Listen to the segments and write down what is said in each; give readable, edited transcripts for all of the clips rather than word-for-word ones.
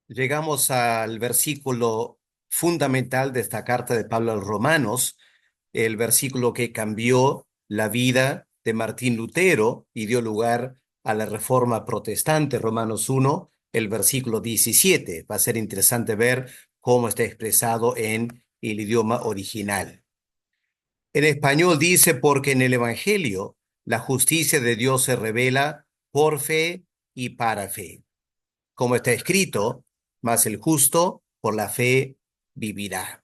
Llegamos al versículo fundamental de esta carta de Pablo a los Romanos, el versículo que cambió la vida de Martín Lutero y dio lugar a la Reforma Protestante, Romanos 1, el versículo 17. Va a ser interesante ver cómo está expresado en el idioma original. En español dice, porque en el Evangelio la justicia de Dios se revela por fe y para fe. Como está escrito, mas el justo por la fe vivirá.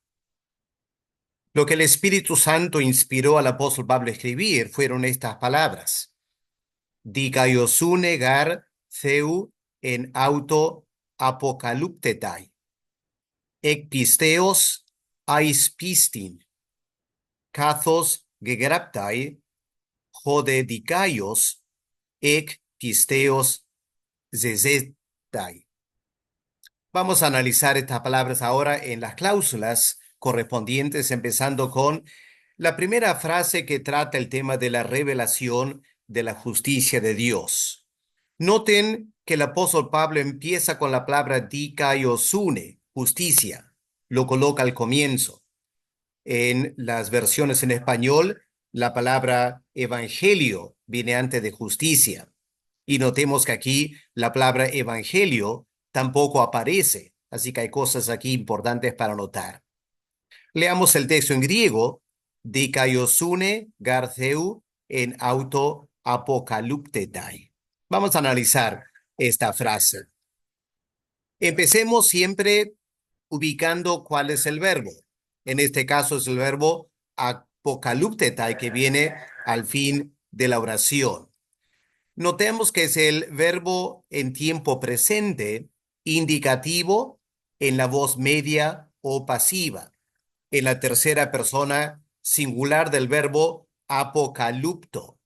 Lo que el Espíritu Santo inspiró al apóstol Pablo a escribir fueron estas palabras. Dikaiosune gar theu en auto apocaluptetai. Ek pisteos ais pistin. Kathos gegraptai jode dikaios ek pisteos zezetai. Vamos a analizar estas palabras ahora en las cláusulas correspondientes, empezando con la primera frase que trata el tema de la revelación de la justicia de Dios. Noten que el apóstol Pablo empieza con la palabra dikaiosune, justicia, lo coloca al comienzo. En las versiones en español, la palabra evangelio viene antes de justicia. Y notemos que aquí la palabra evangelio tampoco aparece, así que hay cosas aquí importantes para notar. Leamos el texto en griego, dikaiosune gartheu en auto apocaluptetai. Vamos a analizar esta frase. Empecemos siempre ubicando cuál es el verbo. En este caso es el verbo apocaluptetai que viene al fin de la oración. Notemos que es el verbo en tiempo presente indicativo en la voz media o pasiva, en la tercera persona singular del verbo apocalupto.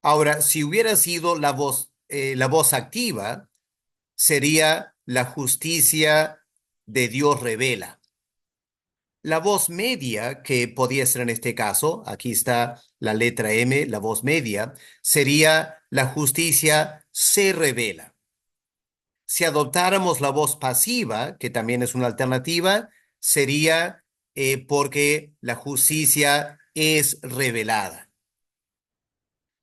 Ahora, si hubiera sido la voz activa, sería la justicia de Dios revela. La voz media, que podía ser en este caso, aquí está la letra M, la voz media, sería la justicia se revela. Si adoptáramos la voz pasiva, que también es una alternativa, sería porque la justicia es revelada.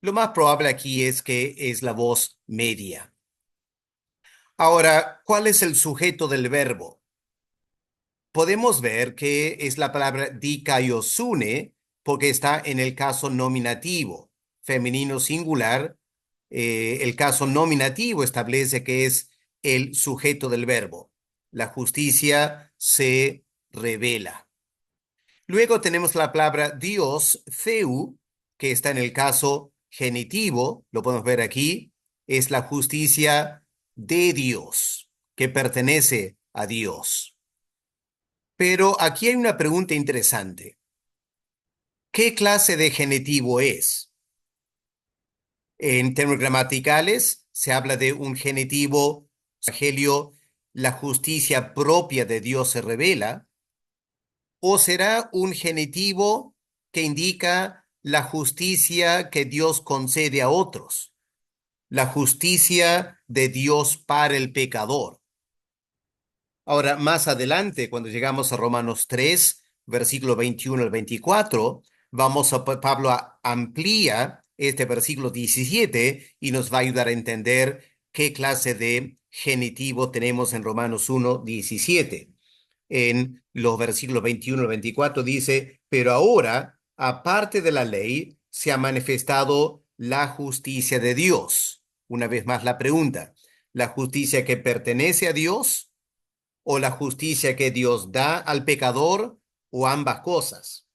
Lo más probable aquí es que es la voz media. Ahora, ¿cuál es el sujeto del verbo? Podemos ver que es la palabra dikaiosune porque está en el caso nominativo, femenino singular. El caso nominativo establece que es el sujeto del verbo. La justicia se revela. Luego tenemos la palabra Dios, Theu, que está en el caso genitivo, lo podemos ver aquí, es la justicia de Dios, que pertenece a Dios. Pero aquí hay una pregunta interesante. ¿Qué clase de genitivo es? En términos gramaticales, se habla de un genitivo, evangelio, la justicia propia de Dios se revela, o será un genitivo que indica la justicia que Dios concede a otros, la justicia de Dios para el pecador. Ahora, más adelante, cuando llegamos a Romanos 3, versículo 21 al 24, Pablo amplía este versículo 17 y nos va a ayudar a entender qué clase de genitivo tenemos en Romanos 1, 17. En los versículos 21 al 24 dice, pero ahora, aparte de la ley, se ha manifestado la justicia de Dios. Una vez más la pregunta, ¿la justicia que pertenece a Dios o la justicia que Dios da al pecador o ambas cosas?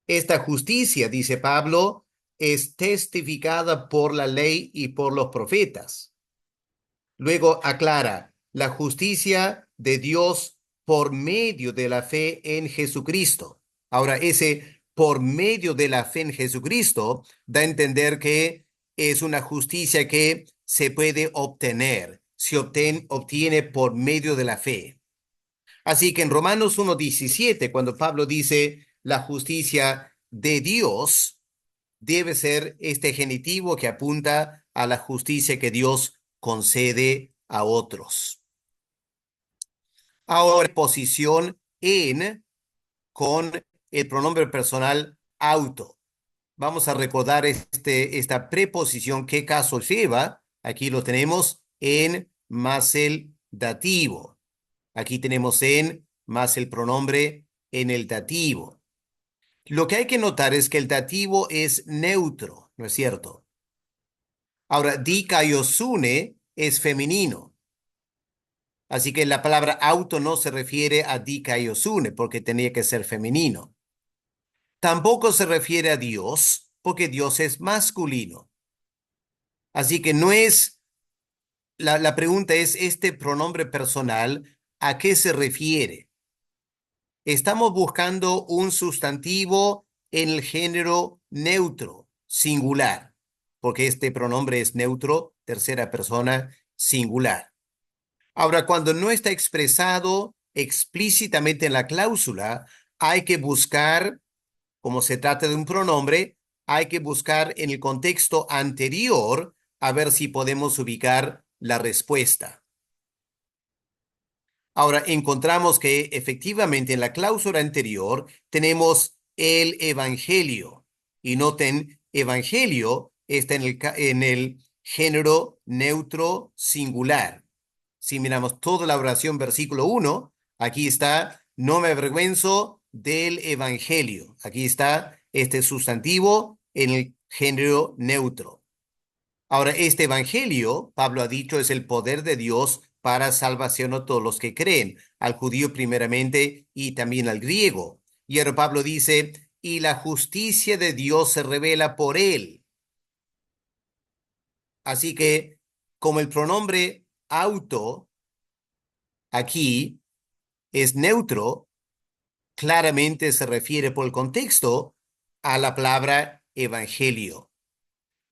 Esta justicia, dice Pablo, es testificada por la ley y por los profetas. Luego aclara, la justicia de Dios por medio de la fe en Jesucristo. Ahora, ese por medio de la fe en Jesucristo da a entender que es una justicia que se puede obtener, se obtiene por medio de la fe. Así que en Romanos 1:17, cuando Pablo dice la justicia de Dios, debe ser este genitivo que apunta a la justicia que Dios concede a otros. Ahora, posición en con el pronombre personal auto. Vamos a recordar esta preposición, qué caso lleva. Aquí lo tenemos en más el dativo. Aquí tenemos en más el pronombre en el dativo. Lo que hay que notar es que el dativo es neutro, ¿no es cierto? Ahora, dikaiosune es femenino. Así que la palabra auto no se refiere a dikaiosune porque tenía que ser femenino. Tampoco se refiere a Dios porque Dios es masculino. Así que no es, la pregunta es, ¿este pronombre personal a qué se refiere? Estamos buscando un sustantivo en el género neutro, singular, porque este pronombre es neutro, tercera persona, singular. Ahora, cuando no está expresado explícitamente en la cláusula, hay que buscar, como se trata de un pronombre, hay que buscar en el contexto anterior a ver si podemos ubicar la respuesta. Ahora, encontramos que efectivamente en la cláusula anterior tenemos el evangelio. Y noten, evangelio está en el género neutro singular. Si miramos toda la oración, versículo 1, aquí está, no me avergüenzo del evangelio. Aquí está este sustantivo en el género neutro. Ahora, este evangelio, Pablo ha dicho, es el poder de Dios para salvación a todos los que creen, al judío primeramente y también al griego. Y ahora Pablo dice, y la justicia de Dios se revela por él. Así que, como el pronombre auto aquí es neutro, claramente se refiere por el contexto a la palabra evangelio.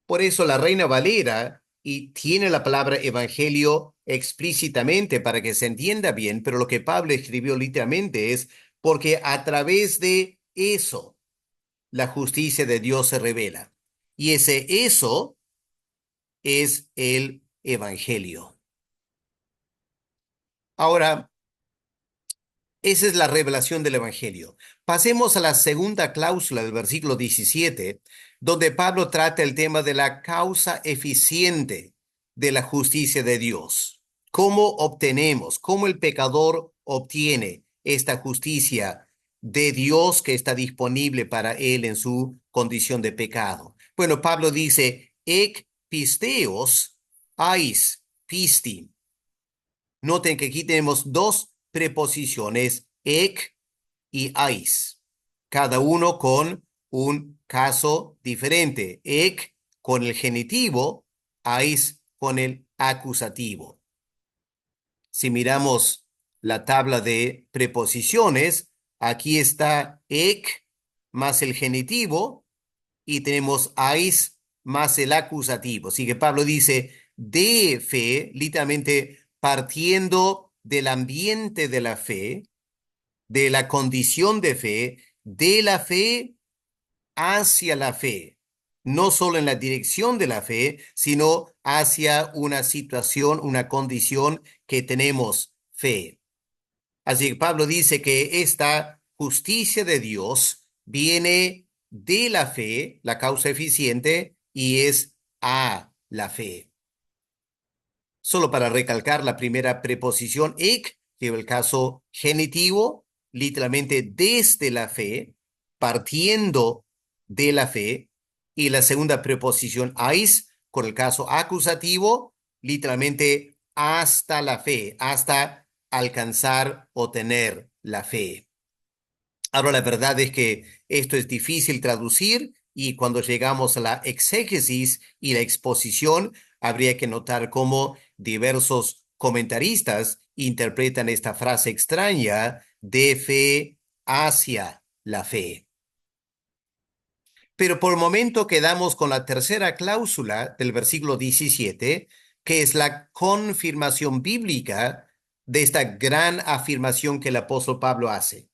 Por eso la Reina Valera y tiene la palabra evangelio explícitamente para que se entienda bien, pero lo que Pablo escribió literalmente es porque a través de eso la justicia de Dios se revela. Y ese eso es el evangelio. Ahora, esa es la revelación del Evangelio. Pasemos a la segunda cláusula del versículo 17, donde Pablo trata el tema de la causa eficiente de la justicia de Dios. ¿Cómo obtenemos, cómo el pecador obtiene esta justicia de Dios que está disponible para él en su condición de pecado? Bueno, Pablo dice, ek pisteos ais pisti. Noten que aquí tenemos dos preposiciones, ek y ais, cada uno con un caso diferente. Ek con el genitivo, ais con el acusativo. Si miramos la tabla de preposiciones, aquí está ek más el genitivo y tenemos ais más el acusativo. Así que Pablo dice, de fe, literalmente partiendo del ambiente de la fe, de la condición de la fe hacia la fe, no solo en la dirección de la fe, sino hacia una situación, una condición que tenemos fe. Así que Pablo dice que esta justicia de Dios viene de la fe, la causa eficiente, y es a la fe. Solo para recalcar la primera preposición, ek, lleva el caso genitivo, literalmente desde la fe, partiendo de la fe, y la segunda preposición, ais, con el caso acusativo, literalmente hasta la fe, hasta alcanzar o tener la fe. Ahora, la verdad es que esto es difícil traducir y cuando llegamos a la exégesis y la exposición, habría que notar cómo diversos comentaristas interpretan esta frase extraña de fe hacia la fe. Pero por el momento quedamos con la tercera cláusula del versículo 17, que es la confirmación bíblica de esta gran afirmación que el apóstol Pablo hace.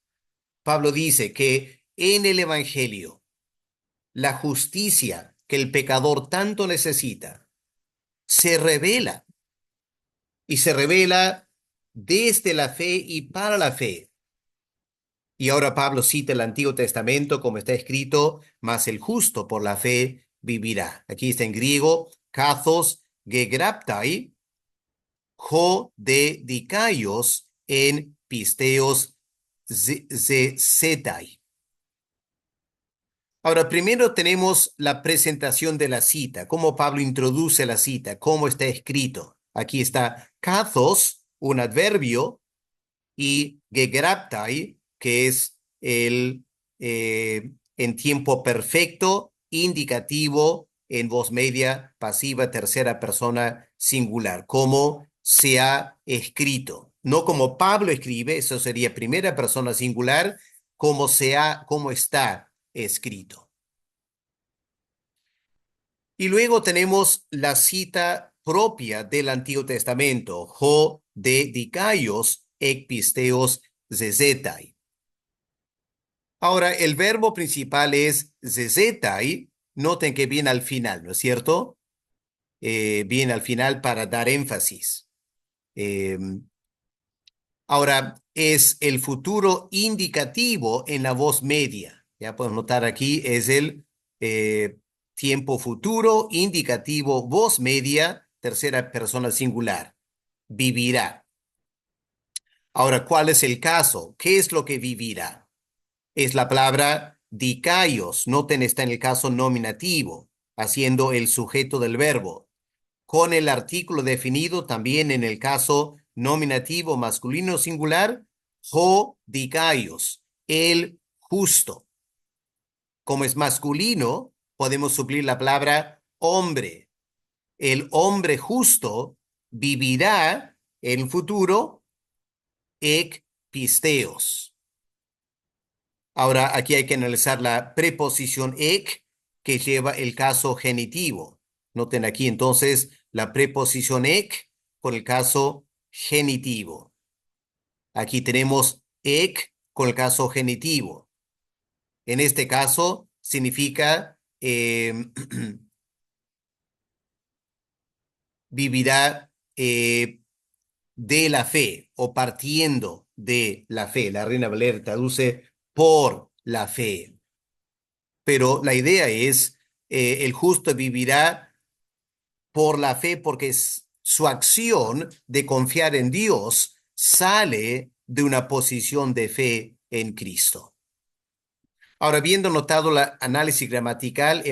Pablo dice que en el Evangelio, la justicia que el pecador tanto necesita se revela y se revela desde la fe y para la fe. Y ahora Pablo cita el Antiguo Testamento como está escrito, mas el justo por la fe vivirá. Aquí está en griego, kathos gegraptai, ho de dikaios en pisteos zetai. Ahora, primero tenemos la presentación de la cita, cómo Pablo introduce la cita, cómo está escrito. Aquí está kathos, un adverbio, y gegraptai, que es el en tiempo perfecto, indicativo, en voz media, pasiva, tercera persona singular, como se ha escrito. No como Pablo escribe, eso sería primera persona singular, como está escrito. Y luego tenemos la cita propia del Antiguo Testamento, ho de dikaios ek pisteos zezetai. Ahora, el verbo principal es zezetai. Noten que viene al final, ¿no es cierto? Viene al final para dar énfasis. Eh, Ahora, es el futuro indicativo en la voz media. Ya podemos notar aquí, es el eh, tiempo futuro indicativo, voz media, tercera persona singular. Vivirá. Ahora, ¿cuál es el caso? ¿Qué es lo que vivirá? Es la palabra dikaios. Noten, está en el caso nominativo, haciendo el sujeto del verbo. Con el artículo definido también en el caso nominativo masculino singular, ho dikaios, el justo. Como es masculino, podemos suplir la palabra hombre. El hombre justo vivirá en el futuro ek pisteos. Ahora, aquí hay que analizar la preposición ek que lleva el caso genitivo. Noten aquí entonces la preposición ek con el caso genitivo. Aquí tenemos ek con el caso genitivo. En este caso significa vivirá de la fe o partiendo de la fe. La Reina Valera traduce por la fe. Pero la idea es, el justo vivirá por la fe porque su acción de confiar en Dios sale de una posición de fe en Cristo. Ahora, habiendo notado el análisis gramatical,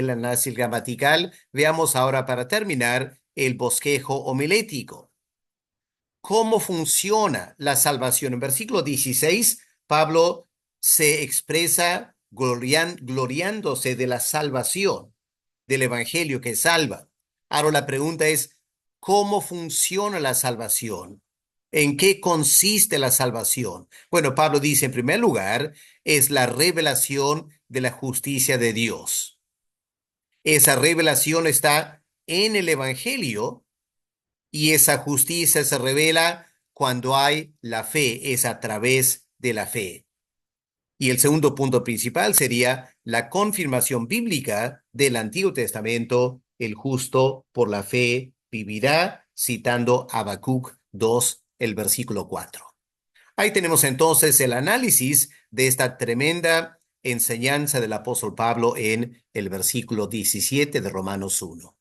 veamos ahora para terminar el bosquejo homilético. ¿Cómo funciona la salvación? En versículo 16, Pablo se expresa gloriándose de la salvación, del evangelio que salva. Ahora la pregunta es, ¿cómo funciona la salvación? ¿En qué consiste la salvación? Bueno, Pablo dice, en primer lugar, es la revelación de la justicia de Dios. Esa revelación está en el evangelio y esa justicia se revela cuando hay la fe, es a través de la fe. Y el segundo punto principal sería la confirmación bíblica del Antiguo Testamento, el justo por la fe vivirá, citando Habacuc 2, el versículo 4. Ahí tenemos entonces el análisis de esta tremenda enseñanza del apóstol Pablo en el versículo 17 de Romanos 1.